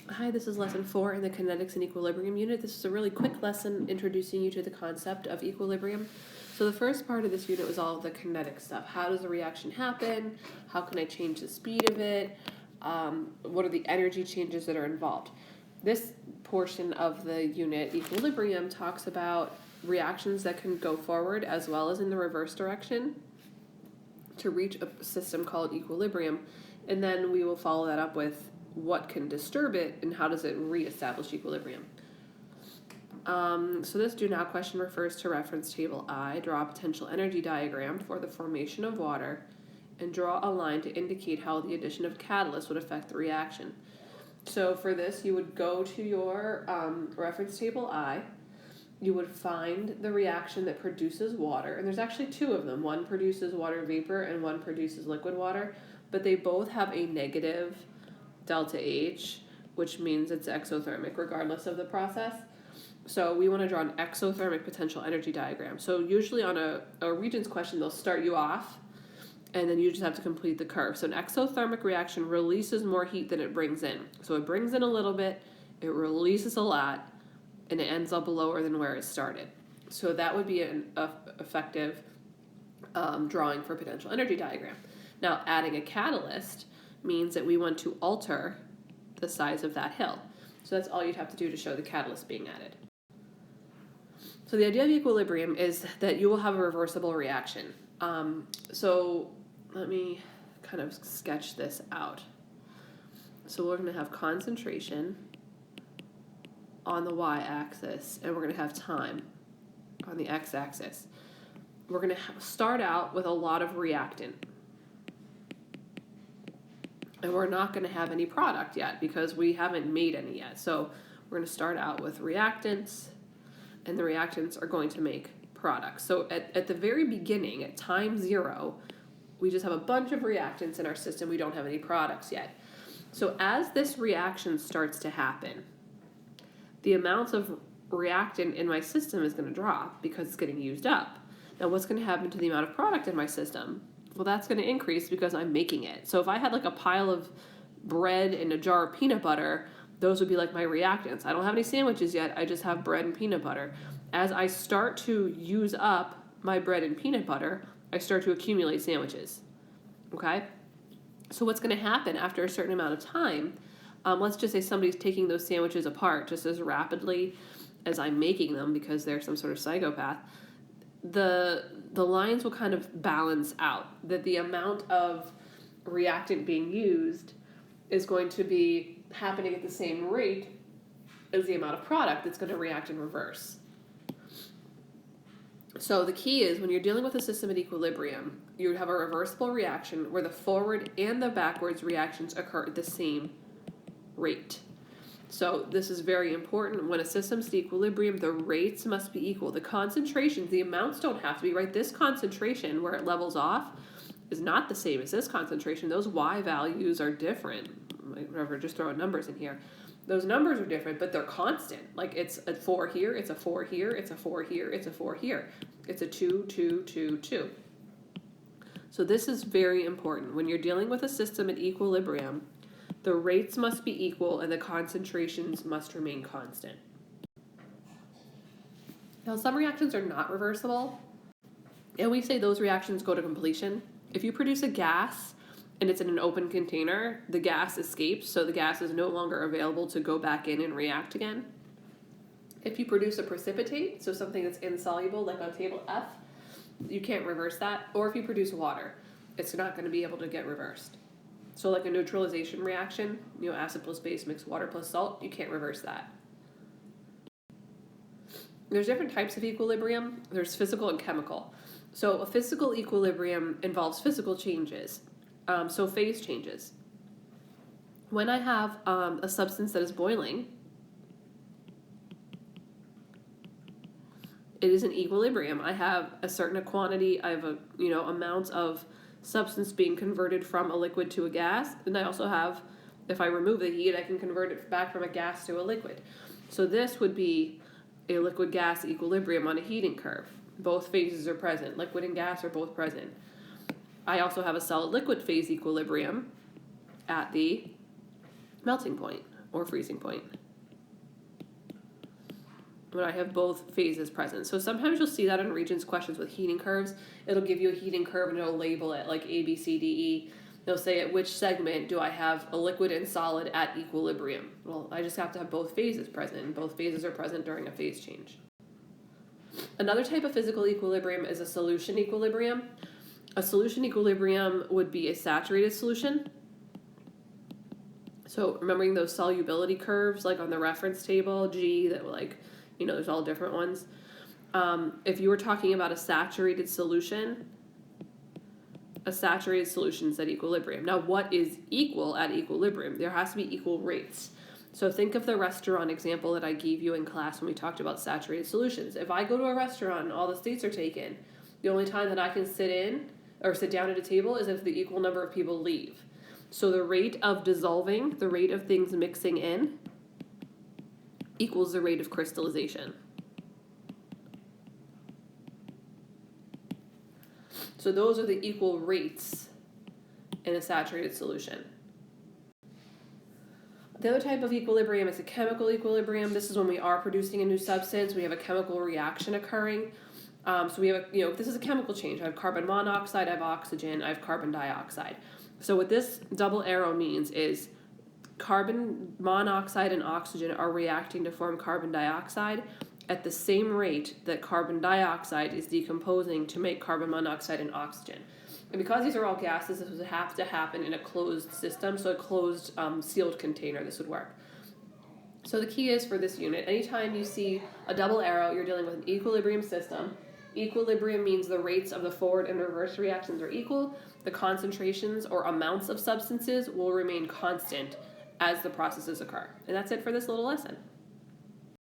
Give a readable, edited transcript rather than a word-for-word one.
Hi, this is lesson 4 in the Kinetics and Equilibrium unit. This is a really quick lesson introducing you to the concept of equilibrium. So the first part of this unit was all of the kinetic stuff. How does a reaction happen? How can I change the speed of it? What are the energy changes that are involved? This portion of the unit, equilibrium, talks about reactions that can go forward as well as in the reverse direction to reach a system called equilibrium. And then we will follow that up with what can disturb it and how does it reestablish equilibrium. So this do now question refers to reference table I. Draw a potential energy diagram for the formation of water and draw a line to indicate how the addition of catalyst would affect the reaction. So for this, you would go to your reference table I. You would find the reaction that produces water, and there's actually two of them. One produces water vapor and one produces liquid water, but they both have a negative delta H, which means it's exothermic regardless of the process. So we want to draw an exothermic potential energy diagram. So usually on a Regents question, they'll start you off, and then you just have to complete the curve. So an exothermic reaction releases more heat than it brings in. So it brings in a little bit, it releases a lot, and it ends up lower than where it started. So that would be an effective drawing for potential energy diagram. Now, adding a catalyst means that we want to alter the size of that hill. So that's all you'd have to do to show the catalyst being added. So the idea of equilibrium is that you will have a reversible reaction. So let me kind of sketch this out. So we're going to have concentration on the y-axis, and we're going to have time on the x-axis. We're going to start out with a lot of reactant. And we're not going to have any product yet because we haven't made any yet. So we're going to start out with reactants, and the reactants are going to make products. So at the very beginning, at time 0, we just have a bunch of reactants in our system. We don't have any products yet. So as this reaction starts to happen, the amount of reactant in my system is going to drop because it's getting used up. Now what's going to happen to the amount of product in my system? Well, that's going to increase because I'm making it. So if I had like a pile of bread and a jar of peanut butter, those would be like my reactants. I don't have any sandwiches yet. I just have bread and peanut butter. As I start to use up my bread and peanut butter, I start to accumulate sandwiches. Okay? So what's going to happen after a certain amount of time, let's just say somebody's taking those sandwiches apart just as rapidly as I'm making them because they're some sort of psychopath, the lines will kind of balance out, that the amount of reactant being used is going to be happening at the same rate as the amount of product that's going to react in reverse. So the key is when you're dealing with a system at equilibrium, you would have a reversible reaction where the forward and the backwards reactions occur at the same rate. So this is very important. When a system's at equilibrium, the rates must be equal. The concentrations, the amounts don't have to be, right? This concentration, where it levels off, is not the same as this concentration. Those Y values are different. Whatever, just throwing numbers in here. Those numbers are different, but they're constant. Like it's a 4 here, it's a 4 here, it's a 4 here, it's a 4 here. It's a 2, 2, 2, 2. So this is very important. When you're dealing with a system at equilibrium, the rates must be equal and the concentrations must remain constant. Now, some reactions are not reversible, and we say those reactions go to completion. If you produce a gas and it's in an open container, the gas escapes, so the gas is no longer available to go back in and react again. If you produce a precipitate, so something that's insoluble, like on table F, you can't reverse that. Or if you produce water, it's not going to be able to get reversed. So like a neutralization reaction, acid plus base mixed water plus salt, you can't reverse that. There's different types of equilibrium. There's physical and chemical. So a physical equilibrium involves physical changes. So phase changes. When I have a substance that is boiling, it is an equilibrium. I have a certain quantity, I have amounts of substance being converted from a liquid to a gas, and I also have, if I remove the heat, I can convert it back from a gas to a liquid. So this would be a liquid-gas equilibrium on a heating curve. Both phases are present. Liquid and gas are both present. I also have a solid-liquid phase equilibrium at the melting point. or freezing point when I have both phases present. So sometimes you'll see that in Regents questions with heating curves. It'll give you a heating curve and it'll label it like A, B, C, D, E. They'll say at which segment do I have a liquid and solid at equilibrium. Well, I just have to have both phases present, and both phases are present during a phase change. Another type of physical equilibrium is a solution equilibrium. A solution equilibrium would be a saturated solution. So remembering those solubility curves like on the reference table, G, that like, there's all different ones. If you were talking about a saturated solution is at equilibrium. Now, what is equal at equilibrium? There has to be equal rates. So think of the restaurant example that I gave you in class when we talked about saturated solutions. If I go to a restaurant and all the seats are taken, the only time that I can sit down at a table is if the equal number of people leave. So the rate of dissolving, the rate of things mixing in, equals the rate of crystallization. So those are the equal rates in a saturated solution. The other type of equilibrium is a chemical equilibrium. This is when we are producing a new substance. We have a chemical reaction occurring. So we have this is a chemical change. I have carbon monoxide, I have oxygen, I have carbon dioxide. So what this double arrow means is carbon monoxide and oxygen are reacting to form carbon dioxide at the same rate that carbon dioxide is decomposing to make carbon monoxide and oxygen. And because these are all gases, this would have to happen in a closed system, so a closed sealed container, this would work. So the key is for this unit, anytime you see a double arrow, you're dealing with an equilibrium system. Equilibrium means the rates of the forward and reverse reactions are equal. The concentrations or amounts of substances will remain constant as the processes occur. And that's it for this little lesson.